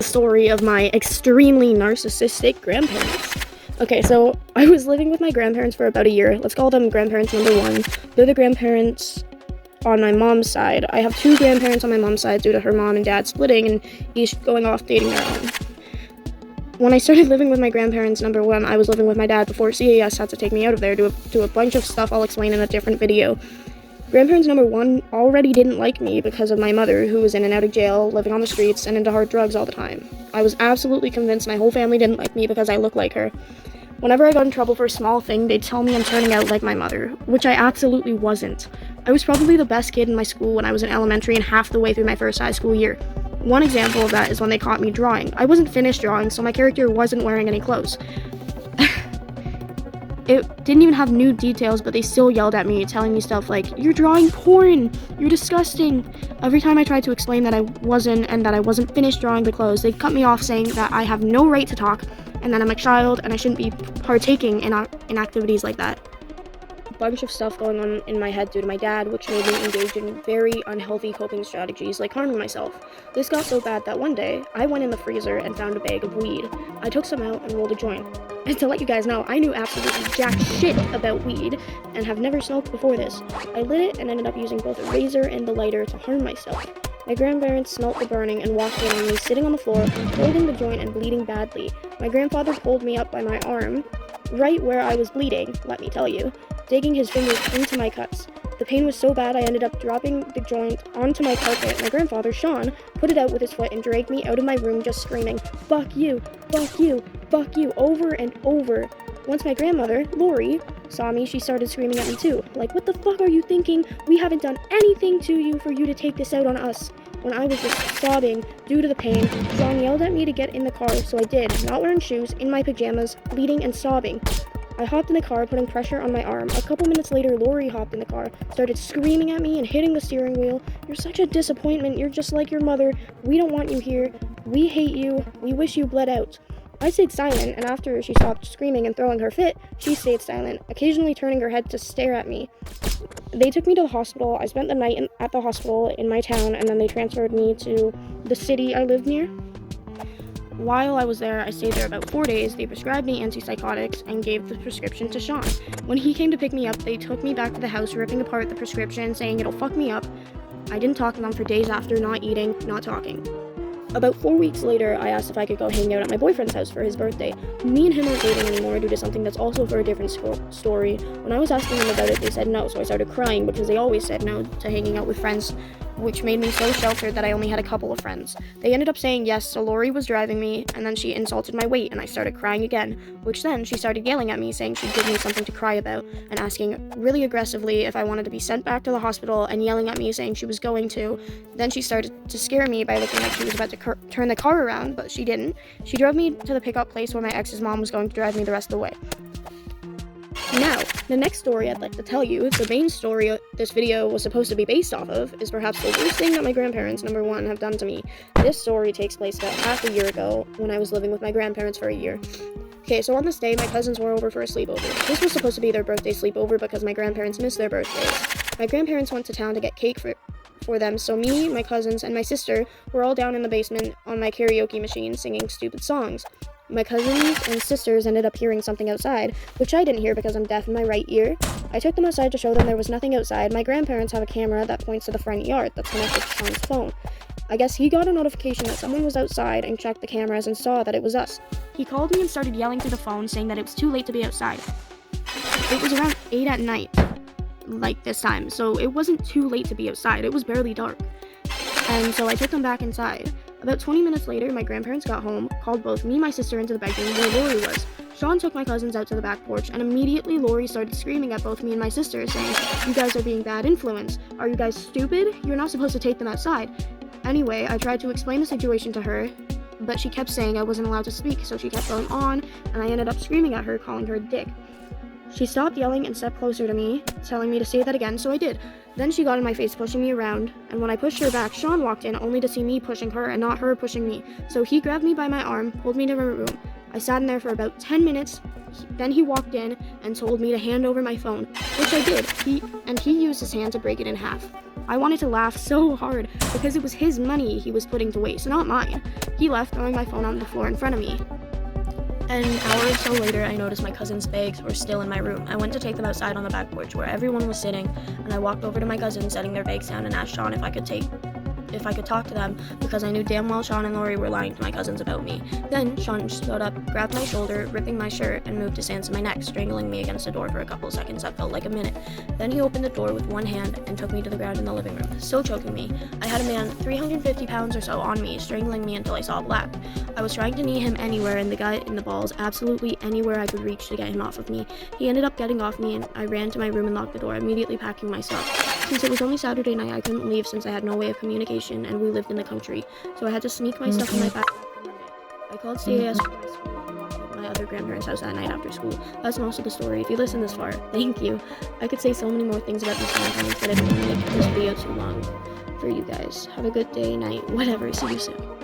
story of my extremely narcissistic grandparents. Okay, so I was living with my grandparents for about a year. Let's call them grandparents number one. They're the grandparents on my mom's side. I have two grandparents on my mom's side due to her mom and dad splitting and each going off dating their own. When I started living with my grandparents number one, I was living with my dad before CAS had to take me out of there to do a bunch of stuff I'll explain in a different video. Grandparents number one already didn't like me because of my mother, who was in and out of jail, living on the streets, and into hard drugs all the time. I was absolutely convinced my whole family didn't like me because I looked like her. Whenever I got in trouble for a small thing, they'd tell me I'm turning out like my mother, which I absolutely wasn't. I was probably the best kid in my school when I was in elementary and half the way through my first high school year. One example of that is when they caught me drawing. I wasn't finished drawing, so my character wasn't wearing any clothes. It didn't even have nude details, but they still yelled at me, telling me stuff like, "You're drawing porn! You're disgusting!" Every time I tried to explain that I wasn't, and that I wasn't finished drawing the clothes, they'd cut me off saying that I have no right to talk, and that I'm a child, and I shouldn't be partaking in activities like that. Bunch of stuff going on in my head due to my dad, which made me engage in very unhealthy coping strategies like harming myself. This got so bad that one day, I went in the freezer and found a bag of weed. I took some out and rolled a joint. And to let you guys know, I knew absolutely jack shit about weed and have never smoked before this. I lit it and ended up using both a razor and the lighter to harm myself. My grandparents smelt the burning and walked in on me sitting on the floor, holding the joint and bleeding badly. My grandfather pulled me up by my arm, right where I was bleeding, let me tell you, digging his fingers into my cuts. The pain was so bad I ended up dropping the joint onto my carpet. My grandfather, Sean, put it out with his foot and dragged me out of my room just screaming, "Fuck you, fuck you, fuck you," over and over. Once my grandmother, Lori, saw me, she started screaming at me too. Like, "What the fuck are you thinking? We haven't done anything to you for you to take this out on us." When I was just sobbing due to the pain, Sean yelled at me to get in the car, so I did, not wearing shoes, in my pajamas, bleeding and sobbing. I hopped in the car, putting pressure on my arm. A couple minutes later, Lori hopped in the car, started screaming at me and hitting the steering wheel. "You're such a disappointment. You're just like your mother. We don't want you here. We hate you. We wish you bled out." I stayed silent, and after she stopped screaming and throwing her fit, she stayed silent, occasionally turning her head to stare at me. They took me to the hospital. I spent the night at the hospital in my town, and then they transferred me to the city I lived near. While I was there, I stayed there about 4 days. They prescribed me antipsychotics and gave the prescription to Sean. When he came to pick me up, they took me back to the house, ripping apart the prescription, saying it'll fuck me up. I didn't talk to them for days after, not eating, not talking. About 4 weeks later, I asked if I could go hang out at my boyfriend's house for his birthday. Me and him aren't dating anymore due to something that's also for a different story. When I was asking them about it, they said no, so I started crying because they always said no to hanging out with friends, which made me so sheltered that I only had a couple of friends. They ended up saying yes, so Lori was driving me, and then she insulted my weight, and I started crying again, which then she started yelling at me, saying she'd give me something to cry about, and asking really aggressively if I wanted to be sent back to the hospital, and yelling at me, saying she was going to. Then she started to scare me by looking like she was about to turn the car around, but she didn't. She drove me to the pickup place where my ex's mom was going to drive me the rest of the way. Now, the next story I'd like to tell you, the main story this video was supposed to be based off of, is perhaps the worst thing that my grandparents, number one, have done to me. This story takes place about half a year ago, when I was living with my grandparents for a year. Okay, so on this day, my cousins were over for a sleepover. This was supposed to be their birthday sleepover because my grandparents missed their birthdays. My grandparents went to town to get cake for them, so me, my cousins, and my sister were all down in the basement on my karaoke machine singing stupid songs. My cousins and sisters ended up hearing something outside, which I didn't hear because I'm deaf in my right ear. I took them outside to show them there was nothing outside. My grandparents have a camera that points to the front yard that's connected to Sean's phone. I guess he got a notification that someone was outside and checked the cameras and saw that it was us. He called me and started yelling through the phone, saying that it was too late to be outside. It was around 8 at night, like this time, so it wasn't too late to be outside. It was barely dark. And so I took them back inside. About 20 minutes later, my grandparents got home, called both me and my sister into the bedroom where Lori was. Sean took my cousins out to the back porch, and immediately Lori started screaming at both me and my sister, saying, "You guys are being bad influence. Are you guys stupid? You're not supposed to take them outside." Anyway, I tried to explain the situation to her, but she kept saying I wasn't allowed to speak, so she kept going on, and I ended up screaming at her, calling her a dick. She stopped yelling and stepped closer to me, telling me to say that again, so I did. Then she got in my face, pushing me around, and when I pushed her back, Sean walked in, only to see me pushing her and not her pushing me. So he grabbed me by my arm, pulled me to my room. I sat in there for about 10 minutes, then he walked in and told me to hand over my phone, which I did, he used his hand to break it in half. I wanted to laugh so hard because it was his money he was putting to waste, not mine. He left, throwing my phone on the floor in front of me. An hour or so later, I noticed my cousin's bags were still in my room. I went to take them outside on the back porch where everyone was sitting, and I walked over to my cousin, setting their bags down, and asked Sean if I could talk to them, because I knew damn well Sean and Lori were lying to my cousins about me. Then Sean stood up, grabbed my shoulder, ripping my shirt, and moved his hands to my neck, strangling me against the door for a couple seconds that felt like a minute. Then he opened the door with one hand and took me to the ground in the living room, still choking me. I had a man 350 pounds or so on me, strangling me until I saw black. I was trying to knee him anywhere, in the gut, in the balls, absolutely anywhere I could reach to get him off of me. He ended up getting off me, and I ran to my room and locked the door, immediately packing my stuff. Since it was only Saturday night, I couldn't leave since I had no way of communication, and we lived in the country, so I had to sneak my stuff in my backpack for Monday. I called CAS for my school and walked to my other grandparents' house that night after school. That's most of the story. If you listen this far, thank you. I could say so many more things about these grandparents, but I don't want to make this video too long for you guys. Have a good day, night, whatever. See you soon.